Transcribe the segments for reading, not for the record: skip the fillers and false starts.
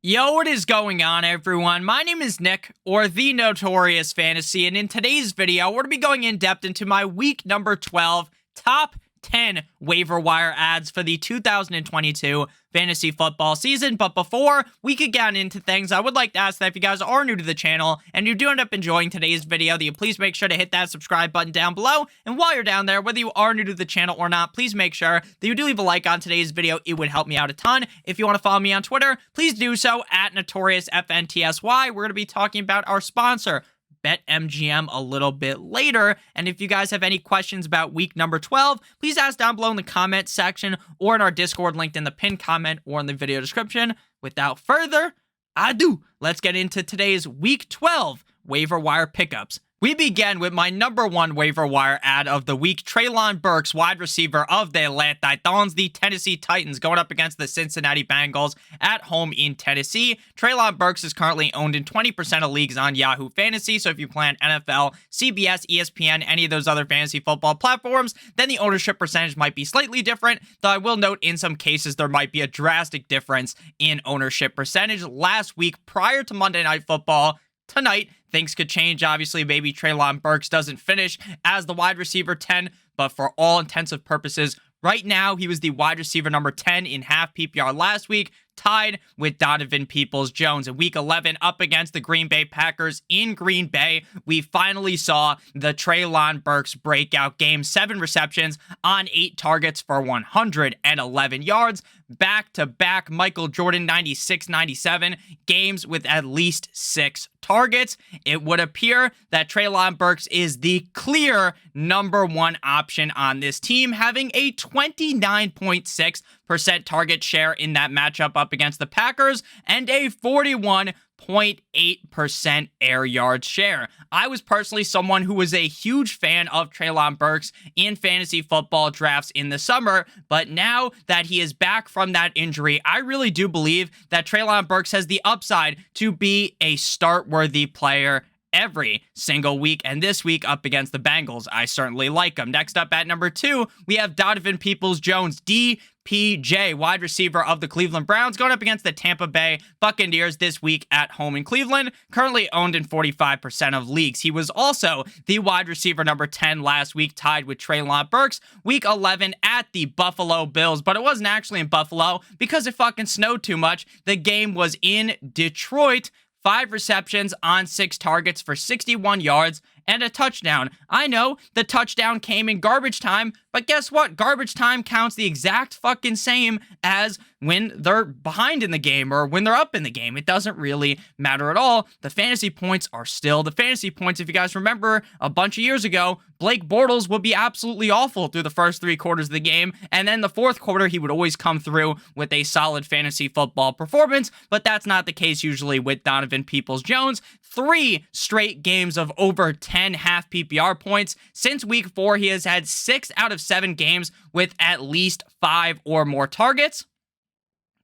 Yo, what is going on, everyone? My name is Nick, or the Notorious Fantasy, and in today's video, we're going to be going in depth into my week number 12 top 10 waiver wire ads for the 2022 fantasy football season. But before we could get into things, I would like to ask that if you guys are new to the channel and you do end up enjoying today's video, that you please make sure to hit that subscribe button down below. And while you're down there, whether you are new to the channel or not, please make sure that you do leave a like on today's video. It would help me out a ton. If you want to follow me on Twitter, please do so at NotoriousFantasy. We're going to be talking about our sponsor, BetMGM, a little bit later. And if you guys have any questions about week number 12, please ask down below in the comment section or in our Discord linked in the pinned comment or in the video description. Without further ado, let's get into today's week 12 waiver wire pickups. We begin with my number one waiver wire ad of the week, Treylon Bruks, wide receiver of the Atlanta Titans, the Tennessee Titans, going up against the Cincinnati Bengals at home in Tennessee. Treylon Bruks is currently owned in 20% of leagues on Yahoo Fantasy, so if you plan NFL, CBS, ESPN, any of those other fantasy football platforms, then the ownership percentage might be slightly different, though I will note in some cases there might be a drastic difference in ownership percentage. Last week, prior to Monday Night Football, tonight, things could change. Obviously, maybe Treylon Bruks doesn't finish as the wide receiver 10, but for all intensive purposes, right now, he was the wide receiver number 10 in half PPR last week, tied with Donovan Peoples-Jones. In week 11, up against the Green Bay Packers in Green Bay, we finally saw the Treylon Bruks breakout game. 7 receptions on 8 targets for 111 yards. Back-to-back Michael Jordan 96-97 games with at least 6 targets. It would appear that Treylon Bruks is the clear number one option on this team, having a 29.6% target share in that matchup up against the Packers and a 41.8% air yard share. I was personally someone who was a huge fan of Treylon Bruks in fantasy football drafts in the summer, but now that he is back from that injury, I really do believe that Treylon Bruks has the upside to be a start-worthy player every single week, and this week up against the Bengals, I certainly like him. Next up at number 2, we have Donovan Peoples-Jones, DPJ, wide receiver of the Cleveland Browns, going up against the Tampa Bay Buccaneers this week at home in Cleveland, currently owned in 45% of leagues. He was also the wide receiver number 10 last week, tied with Treylon Bruks. Week 11 at the Buffalo Bills, but it wasn't actually in Buffalo because it fucking snowed too much. The game was in Detroit. 5 receptions on 6 targets for 61 yards and a touchdown. I know the touchdown came in garbage time, but guess what? Garbage time counts the exact fucking same as when they're behind in the game or when they're up in the game. It doesn't really matter at all. The fantasy points are still the fantasy points. If you guys remember a bunch of years ago, Blake Bortles would be absolutely awful through the first 3 quarters of the game, and then the 4th quarter, he would always come through with a solid fantasy football performance, but that's not the case usually with Donovan Peoples-Jones. 3 straight games of over 10 half PPR points. Since week 4, he has had 6 out of 7 games with at least 5 or more targets.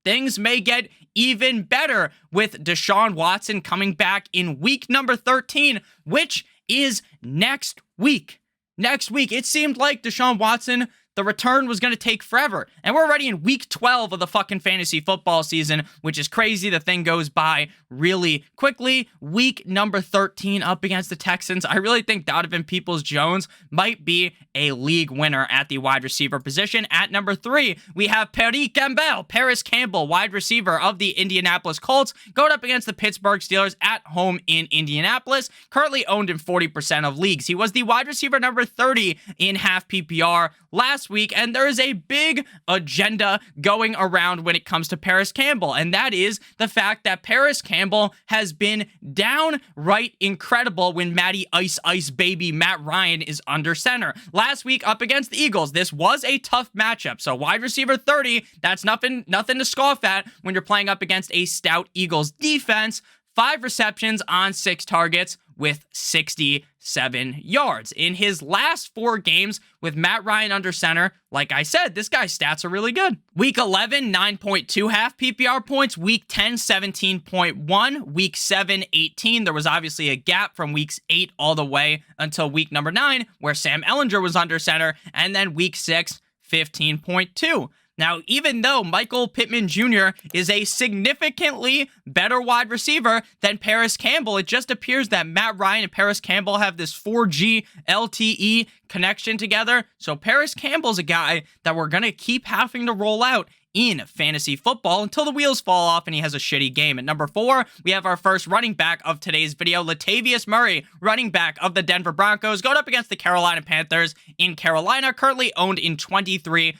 Things may get even better with Deshaun Watson coming back in week number 13, which is next week. Next week, it seemed like Deshaun Watson, the return was going to take forever. And we're already in week 12 of the fucking fantasy football season, which is crazy. The thing goes by really quickly. Week number 13 up against the Texans. I really think Donovan Peoples-Jones might be a league winner at the wide receiver position. At number 3, we have Parris Campbell, wide receiver of the Indianapolis Colts, going up against the Pittsburgh Steelers at home in Indianapolis, currently owned in 40% of leagues. He was the wide receiver number 30 in half PPR last week, and there is a big agenda going around when it comes to Parris Campbell, and that is the fact that Parris Campbell has been downright incredible when Matty Ice Baby Matt Ryan is under center. Last week up against the Eagles, this was a tough matchup, so wide receiver 30, that's nothing to scoff at when you're playing up against a stout Eagles defense. 5 receptions on 6 targets with 67 yards. In his last 4 games with Matt Ryan under center, like I said, this guy's stats are really good. Week 11, 9.2 half PPR points. Week 10, 17.1. Week 7, 18. There was obviously a gap from weeks 8 all the way until week number 9, where Sam Ehlinger was under center. And then week 6, 15.2. Now, even though Michael Pittman Jr. is a significantly better wide receiver than Parris Campbell, it just appears that Matt Ryan and Parris Campbell have this 4G LTE connection together. So Parris Campbell's a guy that we're going to keep having to roll out in fantasy football until the wheels fall off and he has a shitty game. At number 4, we have our first running back of today's video, Latavius Murray, running back of the Denver Broncos, going up against the Carolina Panthers in Carolina, currently owned in 23%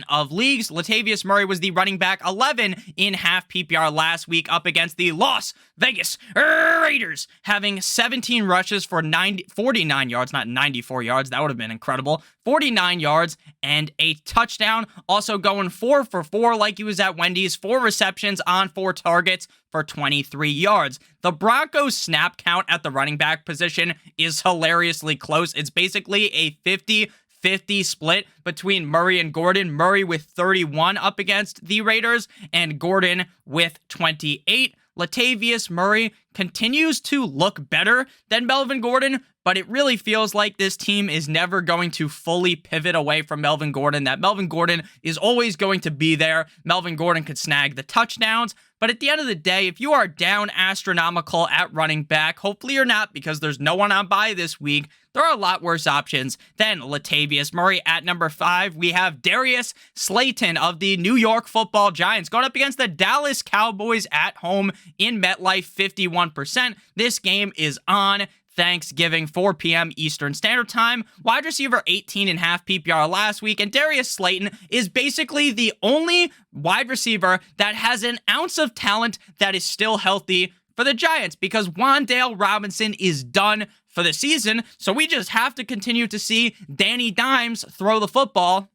of leagues. Latavius Murray was the running back 11 in half PPR last week up against the Las Vegas Raiders, having 17 rushes for 49 yards, not 94 yards. That would have been incredible. 49 yards and a touchdown. Also going 4 for 4 like he was at Wendy's. 4 receptions on 4 targets for 23 yards. The Broncos snap count at the running back position is hilariously close. It's basically a 50-50 split between Murray and Gordon. Murray with 31 up against the Raiders and Gordon with 28. Latavius Murray continues to look better than Melvin Gordon, but it really feels like this team is never going to fully pivot away from Melvin Gordon, that Melvin Gordon is always going to be there. Melvin Gordon could snag the touchdowns, but at the end of the day, if you are down astronomical at running back, hopefully you're not because there's no one on bye this week, there are a lot worse options than Latavius Murray. At number 5, we have Darius Slayton of the New York Football Giants going up against the Dallas Cowboys at home in MetLife, 51%. This game is on Thanksgiving, 4 p.m. Eastern Standard Time. Wide receiver 18.5 PPR last week, and Darius Slayton is basically the only wide receiver that has an ounce of talent that is still healthy for the Giants because Wan'Dale Robinson is done for the season, so we just have to continue to see Danny Dimes throw the football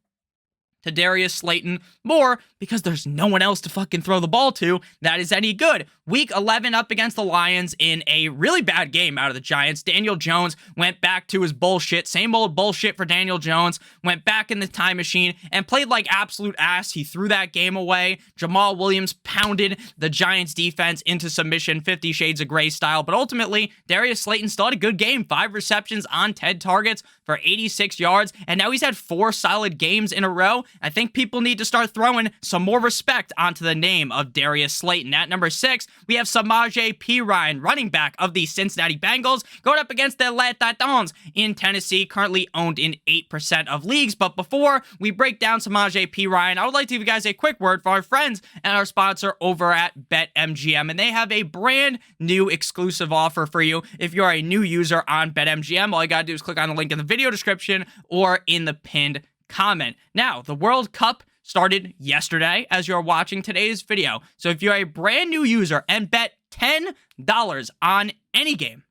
to Darius Slayton more because there's no one else to fucking throw the ball to that is any good. Week 11 up against the Lions in a really bad game out of the Giants. Daniel Jones went back to his bullshit. Same old bullshit for Daniel Jones. Went back in the time machine and played like absolute ass. He threw that game away. Jamal Williams pounded the Giants defense into submission, 50 Shades of Grey style. But ultimately, Darius Slayton still had a good game. 5 receptions on 10 targets for 86 yards. And now he's had 4 solid games in a row. I think people need to start throwing some more respect onto the name of Darius Slayton. At number 6, we have Samaje Perine, running back of the Cincinnati Bengals, going up against the Latavius in Tennessee, currently owned in 8% of leagues. But before we break down Samaje Perine, I would like to give you guys a quick word for our friends and our sponsor over at BetMGM, and they have a brand new exclusive offer for you. If you're a new user on BetMGM, all you gotta do is click on the link in the video description or in the pinned comment. Now, the World Cup started yesterday as you're watching today's video. So if you're a brand new user and bet $10 on any game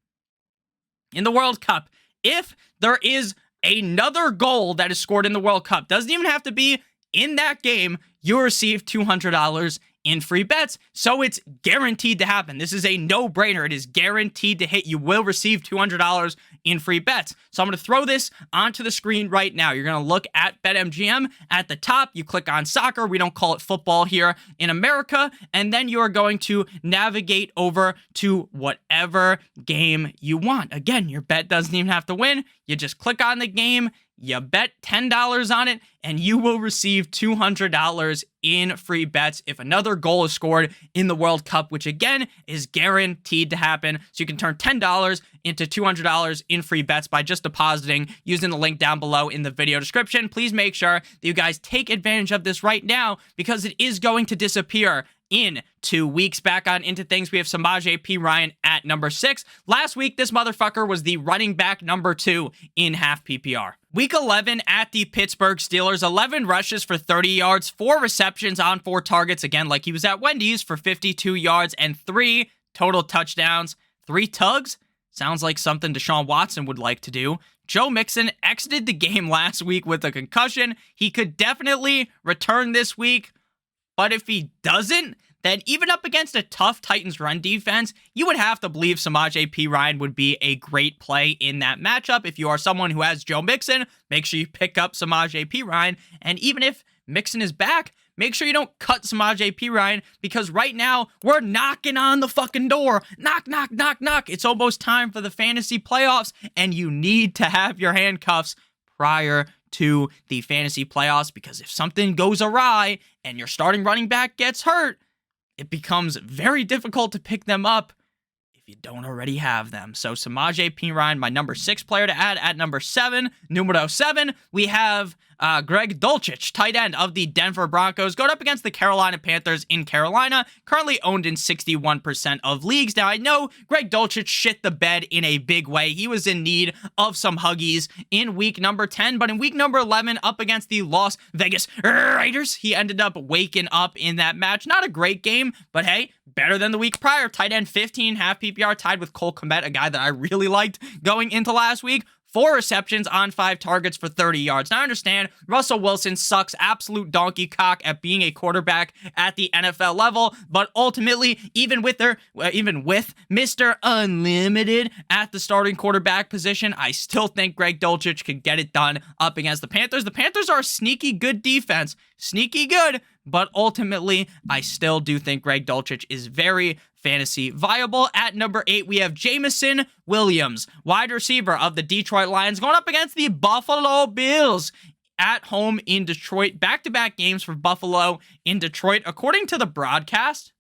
in the World Cup, if there is another goal that is scored in the World Cup, doesn't even have to be in that game, you receive $200 in free bets. So it's guaranteed to happen. This is a no-brainer. It is guaranteed to hit. You will receive $200 in free bets. So I'm going to throw this onto the screen right now. You're going to look at BetMGM at the top. You click on soccer. We don't call it football here in America. And then you are going to navigate over to whatever game you want. Again, your bet doesn't even have to win. You just click on the game. You bet $10 on it, and you will receive $200 in free bets if another goal is scored in the World Cup, which again is guaranteed to happen. So you can turn $10 into $200 in free bets by just depositing using the link down below in the video description. Please make sure that you guys take advantage of this right now because it is going to disappear in 2 weeks. Back on into things, we have Samaje Perine at number 6. Last week, this motherfucker was the running back number 2 in half PPR. Week 11 at the Pittsburgh Steelers, 11 rushes for 30 yards, 4 receptions on 4 targets, again like he was at Wendy's, for 52 yards and 3 total touchdowns. 3 tugs? Sounds like something Deshaun Watson would like to do. Joe Mixon exited the game last week with a concussion. He could definitely return this week. But if he doesn't, then even up against a tough Titans run defense, you would have to believe Samaje Perine would be a great play in that matchup. If you are someone who has Joe Mixon, make sure you pick up Samaje Perine. And even if Mixon is back, make sure you don't cut Samaje Perine because right now we're knocking on the fucking door. Knock, knock, knock, knock. It's almost time for the fantasy playoffs and you need to have your handcuffs prior to the fantasy playoffs, because if something goes awry and your starting running back gets hurt, it becomes very difficult to pick them up if you don't already have them. So Samaje Perine, my number 6 player to add. At number 7, numero 7, we have Greg Dulcich, tight end of the Denver Broncos, going up against the Carolina Panthers in Carolina, currently owned in 61% of leagues. Now, I know Greg Dulcich shit the bed in a big way. He was in need of some huggies in week number 10, but in week number 11, up against the Las Vegas Raiders, he ended up waking up in that match. Not a great game, but hey, better than the week prior. Tight end 15, half PPR, tied with Cole Kmet, a guy that I really liked going into last week. 4 receptions on 5 targets for 30 yards. Now, I understand Russell Wilson sucks absolute donkey cock at being a quarterback at the NFL level, but ultimately, even with Mr. Unlimited at the starting quarterback position, I still think Greg Dulcich could get it done up against the Panthers. The Panthers are a sneaky good defense. Sneaky good, but ultimately, I still do think Greg Dulcich is very fantasy viable. At number 8, we have Jameson Williams, wide receiver of the Detroit Lions, going up against the Buffalo Bills at home in Detroit. Back-to-back games for Buffalo in Detroit. According to the broadcast,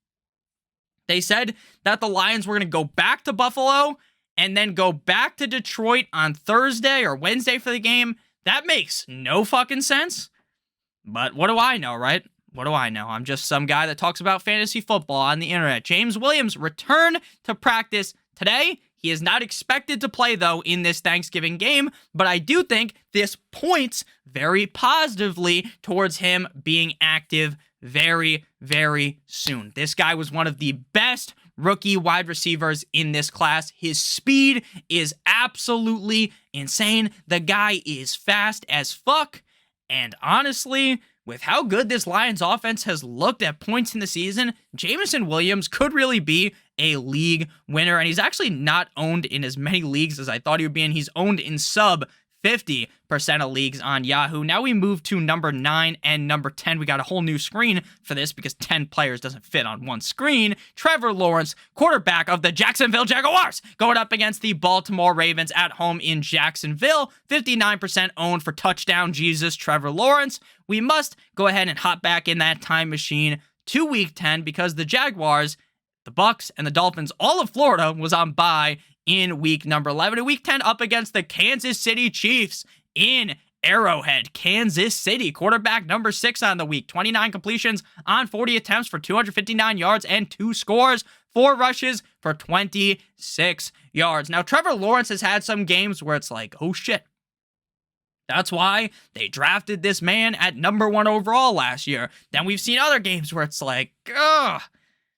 they said that the Lions were going to go back to Buffalo and then go back to Detroit on Thursday or Wednesday for the game. That makes no fucking sense. But what do I know, right? What do I know? I'm just some guy that talks about fantasy football on the internet. James Williams returned to practice today. He is not expected to play, though, in this Thanksgiving game, but I do think this points very positively towards him being active very, very soon. This guy was one of the best rookie wide receivers in this class. His speed is absolutely insane. The guy is fast as fuck, and honestly, with how good this Lions offense has looked at points in the season, Jameson Williams could really be a league winner, and he's actually not owned in as many leagues as I thought he would be, and he's owned in sub 50% of leagues on Yahoo. Now we move to number 9 and number 10. We got a whole new screen for this because 10 players doesn't fit on one screen. Trevor Lawrence, quarterback of the Jacksonville Jaguars, going up against the Baltimore Ravens at home in Jacksonville. 59% owned for touchdown Jesus Trevor Lawrence. We must go ahead and hop back in that time machine to week 10 because the Jaguars, the Bucks, and the Dolphins, all of Florida was on bye in week number 11. In week 10, up against the Kansas City Chiefs in Arrowhead, Kansas City. Quarterback number 6 on the week. 29 completions on 40 attempts for 259 yards and 2 scores. 4 rushes for 26 yards. Now, Trevor Lawrence has had some games where it's like, oh shit. That's why they drafted this man at number 1 overall last year. Then we've seen other games where it's like, ugh.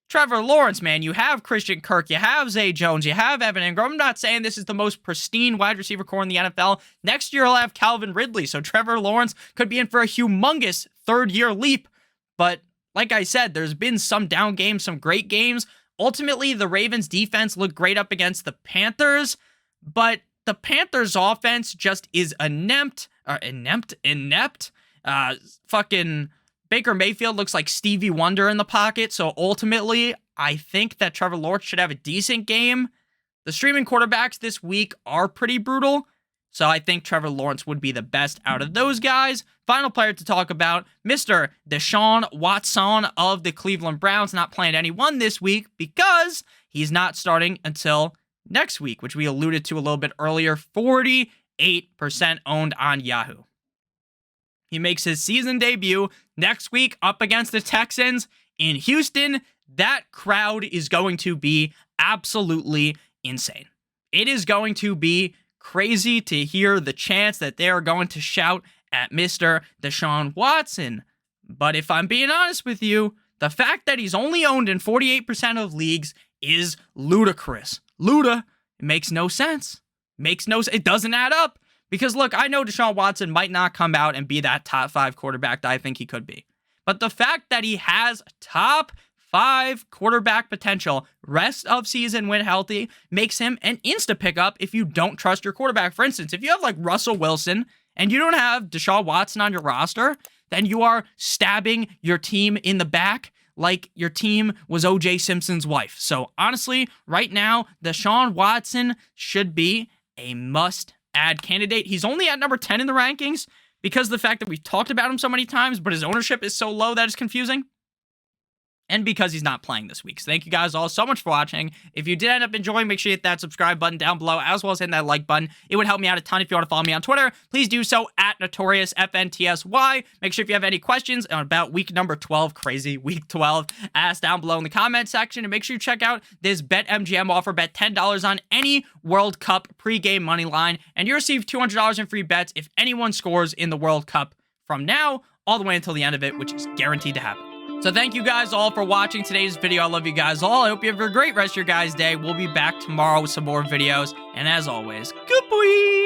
Trevor Lawrence, man, you have Christian Kirk, you have Zay Jones, you have Evan Ingram. I'm not saying this is the most pristine wide receiver core in the NFL. Next year, I'll have Calvin Ridley, so Trevor Lawrence could be in for a humongous third-year leap. But like I said, there's been some down games, some great games. Ultimately, the Ravens' defense looked great up against the Panthers, but the Panthers' offense just is inept. Fucking Baker Mayfield looks like Stevie Wonder in the pocket, so ultimately, I think that Trevor Lawrence should have a decent game. The streaming quarterbacks this week are pretty brutal, so I think Trevor Lawrence would be the best out of those guys. Final player to talk about, Mr. Deshaun Watson of the Cleveland Browns, not playing anyone this week because he's not starting until next week, which we alluded to a little bit earlier. 48% owned on Yahoo. He makes his season debut next week up against the Texans in Houston. That crowd is going to be absolutely insane. It is going to be crazy to hear the chants that they are going to shout at Mr. Deshaun Watson. But if I'm being honest with you, the fact that he's only owned in 48% of leagues is ludicrous. It makes no sense. It doesn't add up. Because, look, I know Deshaun Watson might not come out and be that top 5 quarterback that I think he could be. But the fact that he has top 5 quarterback potential rest of season when healthy makes him an insta pickup if you don't trust your quarterback. For instance, if you have like Russell Wilson and you don't have Deshaun Watson on your roster, then you are stabbing your team in the back like your team was O.J. Simpson's wife. So, honestly, right now, Deshaun Watson should be a must-add candidate. He's only at number 10 in the rankings because of the fact that we've talked about him so many times, but his ownership is so low that it's confusing. And because he's not playing this week. So thank you guys all so much for watching. If you did end up enjoying, make sure you hit that subscribe button down below, as well as hitting that like button. It would help me out a ton. If you want to follow me on Twitter, please do so at NotoriousFNTSY. Make sure if you have any questions about week number 12, crazy week 12, ask down below in the comment section. And make sure you check out this BetMGM offer. Bet $10 on any World Cup pregame money line, and you receive $200 in free bets if anyone scores in the World Cup from now all the way until the end of it, which is guaranteed to happen. So thank you guys all for watching today's video. I love you guys all. I hope you have a great rest of your guys' day. We'll be back tomorrow with some more videos. And as always, good boy!